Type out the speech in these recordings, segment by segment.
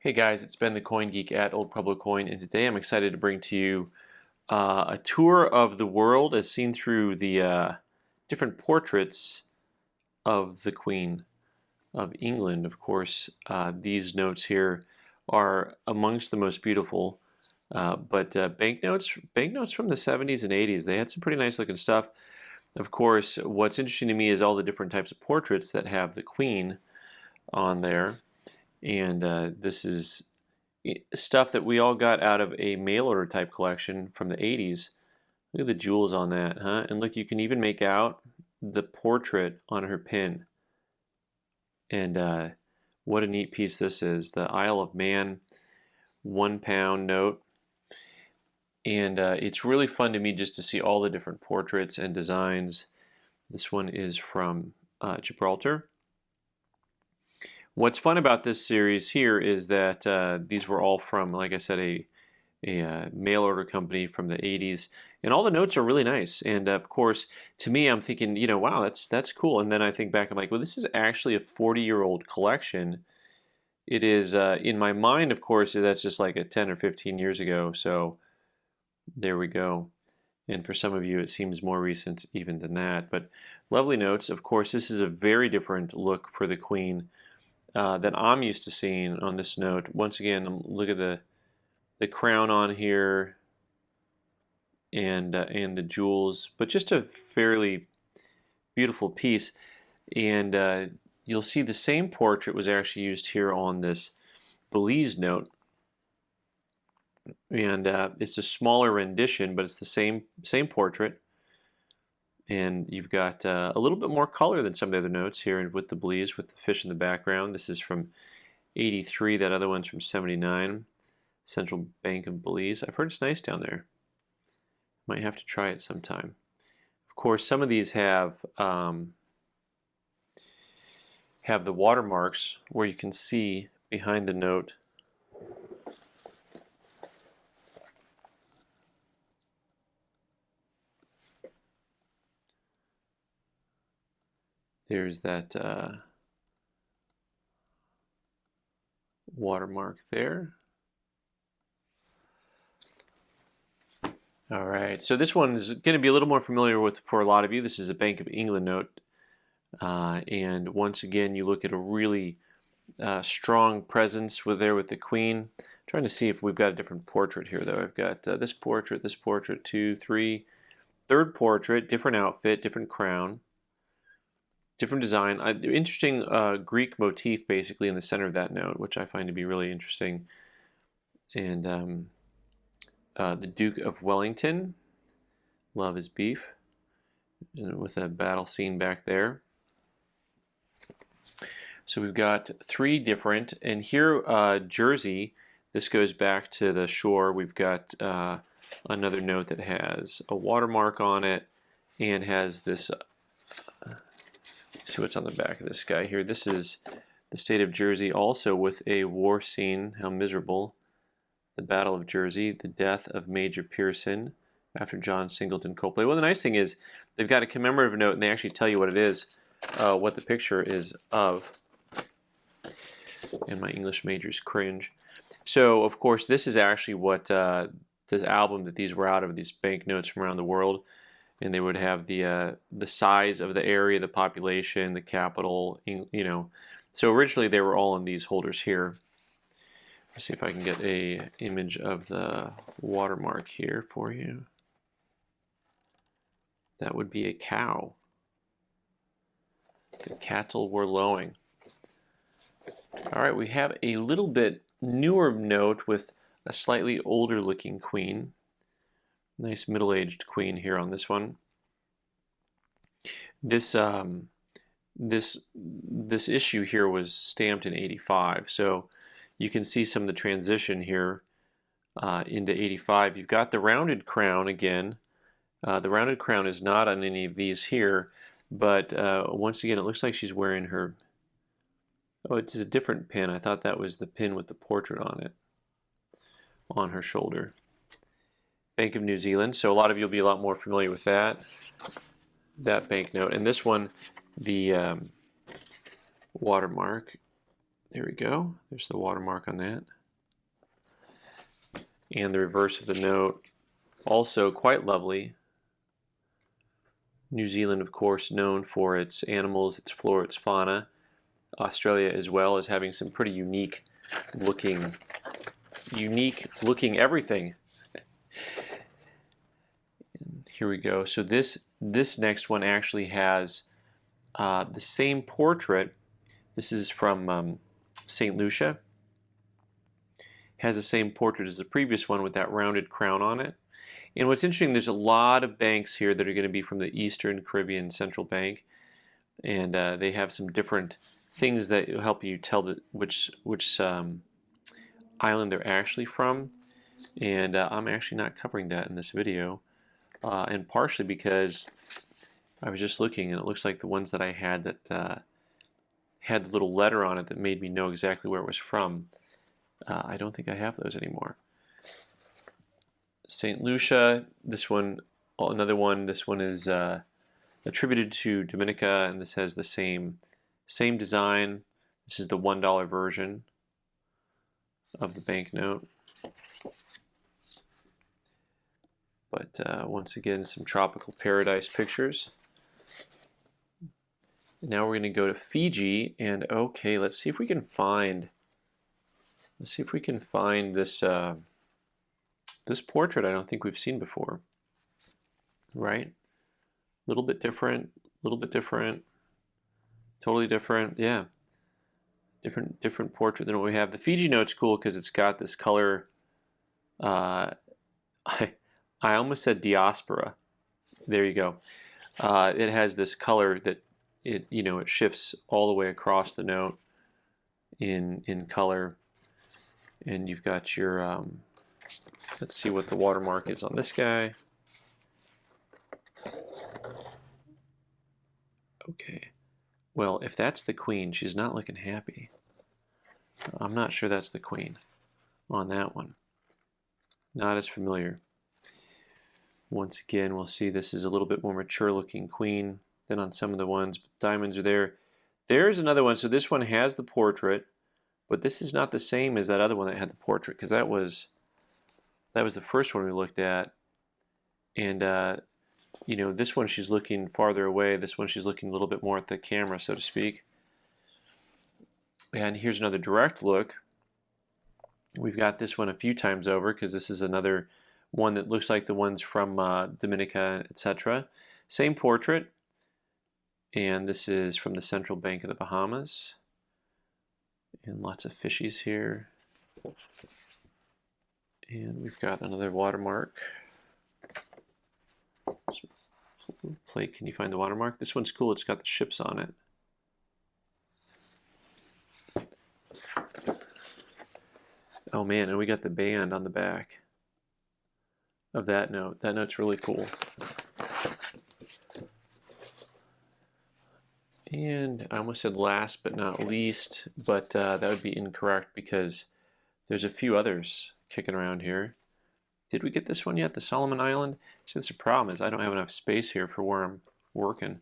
Hey guys, it's Ben the Coin Geek at Old Pueblo Coin, and today I'm excited to bring to you a tour of the world as seen through the different portraits of the Queen of England. Of course, these notes here are amongst the most beautiful, but banknotes from the 70s and 80s, they had some pretty nice looking stuff. Of course, what's interesting to me is all the different types of portraits that have the Queen on there. And this is stuff that we all got out of a mail order type collection from the 80s. Look at the jewels on that, huh? And look, you can even make out the portrait on her pin. And what a neat piece this is. The Isle of Man £1 note. And it's really fun to me just to see all the different portraits and designs. This one is from Gibraltar. What's fun about this series here is that these were all from, like I said, a mail order company from the 80s, and all the notes are really nice. And of course, to me, I'm thinking, wow, that's cool. And then I think back, I'm like, well, this is actually a 40-year-old collection. It is in my mind, of course, that's just like a 10 or 15 years ago. So there we go. And for some of you, it seems more recent even than that. But lovely notes. Of course, this is a very different look for the Queen that I'm used to seeing on this note. Once again, look at the crown on here and the jewels, but just a fairly beautiful piece. And you'll see the same portrait was actually used here on this Belize note, and it's a smaller rendition, but it's the same portrait. And you've got a little bit more color than some of the other notes here with the Belize, with the fish in the background. This is from 83. That other one's from 79. Central Bank of Belize. I've heard it's nice down there. Might have to try it sometime. Of course, some of these have the watermarks where you can see behind the note. There's that watermark there. All right, so this one is going to be a little more familiar with for a lot of you. This is a Bank of England note. And once again, you look at a really strong presence with the Queen. I'm trying to see if we've got a different portrait here, though. I've got this portrait, 2, 3. Third portrait, different outfit, different crown. Different design. Interesting Greek motif basically in the center of that note, which I find to be really interesting. And the Duke of Wellington, love his beef, and with a battle scene back there. So we've got 3 different, and here Jersey, this goes back to the shore. We've got another note that has a watermark on it and has this see what's on the back of this guy here. This is the state of Jersey, also with a war scene. How miserable. The Battle of Jersey, the death of Major Pearson after John Singleton Copley. Well, the nice thing is they've got a commemorative note, and they actually tell you what it is, what the picture is of. And my English majors cringe. So, of course, this is actually what this album that these were out of, these banknotes from around the world. And they would have the size of the area, the population, the capital, So originally they were all in these holders here. Let's see if I can get a image of the watermark here for you. That would be a cow. The cattle were lowing. All right, we have a little bit newer note with a slightly older looking queen. Nice middle-aged queen here on this one. This issue here was stamped in 85, so you can see some of the transition here into 85. You've got the rounded crown again. The rounded crown is not on any of these here, but once again, it looks like she's wearing her. Oh, it's a different pin. I thought that was the pin with the portrait on it, on her shoulder. Bank of New Zealand, so a lot of you will be a lot more familiar with that banknote. And this one, the watermark There we go. There's the watermark on that. And the reverse of the note, also quite lovely. New Zealand, of course, known for its animals, its flora, its fauna. Australia as well as having some pretty unique looking everything. And here we go. So this next one actually has the same portrait. This is from St. Lucia. Has the same portrait as the previous one with that rounded crown on it. And what's interesting, there's a lot of banks here that are going to be from the Eastern Caribbean Central Bank, and they have some different things that will help you tell which island they're actually from. And I'm actually not covering that in this video, and partially because I was just looking and it looks like the ones that I had that had the little letter on it that made me know exactly where it was from. I don't think I have those anymore. St. Lucia, this one, another one. This one is attributed to Dominica, and this has the same design. This is the $1 version of the banknote. But once again, some tropical paradise pictures. Now we're going to go to Fiji, and okay, let's see if we can find this this portrait. I don't think we've seen before, right? A little bit different, totally different. Yeah, different portrait than what we have. The Fiji note's cool because it's got this color. I almost said diaspora. There you go. It has this color that it shifts all the way across the note in color, and you've got your let's see what the watermark is on this guy. Okay, well, if that's the queen, she's not looking happy. I'm not sure that's the queen on that one. Not as familiar. Once again, we'll see this is a little bit more mature looking queen than on some of the ones, but diamonds are there. There's another one. So this one has the portrait, but this is not the same as that other one that had the portrait, because that was the first one we looked at. And this one she's looking farther away. This one she's looking a little bit more at the camera, so to speak. And here's another direct look. We've got this one a few times over because this is another one that looks like the ones from Dominica, etc. Same portrait. And this is from the Central Bank of the Bahamas. And lots of fishies here. And we've got another watermark. Play, can you find the watermark? This one's cool, it's got the ships on it. Oh man, and we got the band on the back of that note. That note's really cool. And I almost said last but not least, but that would be incorrect because there's a few others kicking around here. Did we get this one yet? The Solomon Island? See, that's the problem is I don't have enough space here for where I'm working.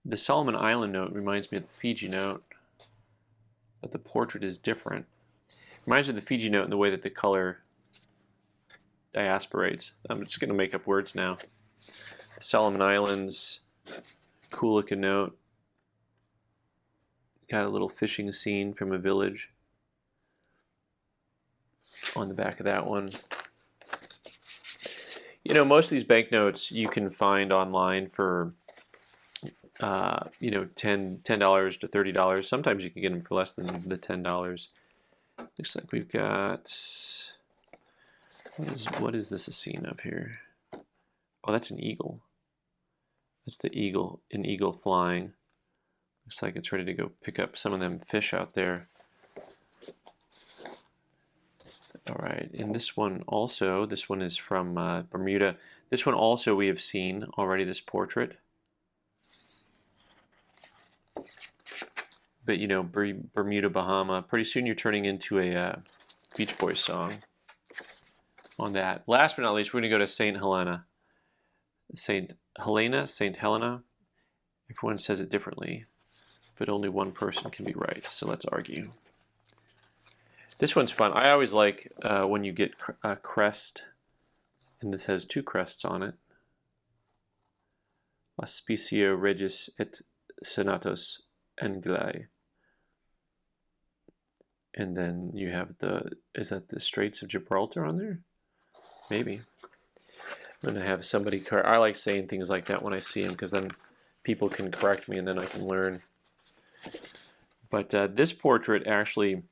The Solomon Island note reminds me of the Fiji note, but the portrait is different. Reminds me of the Fiji note in the way that the color diasporates. I'm just going to make up words now. The Solomon Islands, cool looking note. Got a little fishing scene from a village on the back of that one. Most of these banknotes you can find online for $10 to $30. Sometimes you can get them for less than the $10. Looks like we've got, what is this a scene of here? Oh, that's an eagle. That's the eagle, an eagle flying. Looks like it's ready to go pick up some of them fish out there. All right, and this one also, this one is from Bermuda. This one also we have seen already, this portrait. But Bermuda, Bahama, pretty soon you're turning into a Beach Boys song on that. Last but not least, we're going to go to St. Helena. St. Helena. Everyone says it differently, but only one person can be right, so let's argue. This one's fun. I always like when you get a crest, and this has 2 crests on it. Auspicio Regis et Senatus Angli. And then you have is that the Straits of Gibraltar on there? Maybe. I'm going to have somebody correct. I like saying things like that when I see them, because then people can correct me and then I can learn. But this portrait actually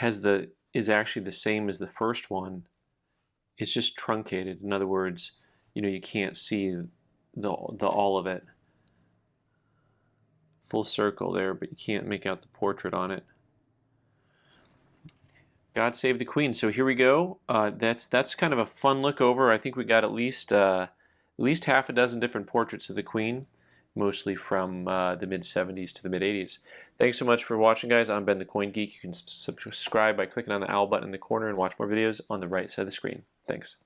is actually the same as the first one. It's just truncated. In other words, you can't see the all of it. Full circle there, but you can't make out the portrait on it. God Save the Queen. So here we go. That's kind of a fun look over. I think we got at least half a dozen different portraits of the Queen, mostly from the mid-70s to the mid-80s. Thanks so much for watching, guys. I'm Ben the Coin Geek. You can subscribe by clicking on the owl button in the corner and watch more videos on the right side of the screen. Thanks.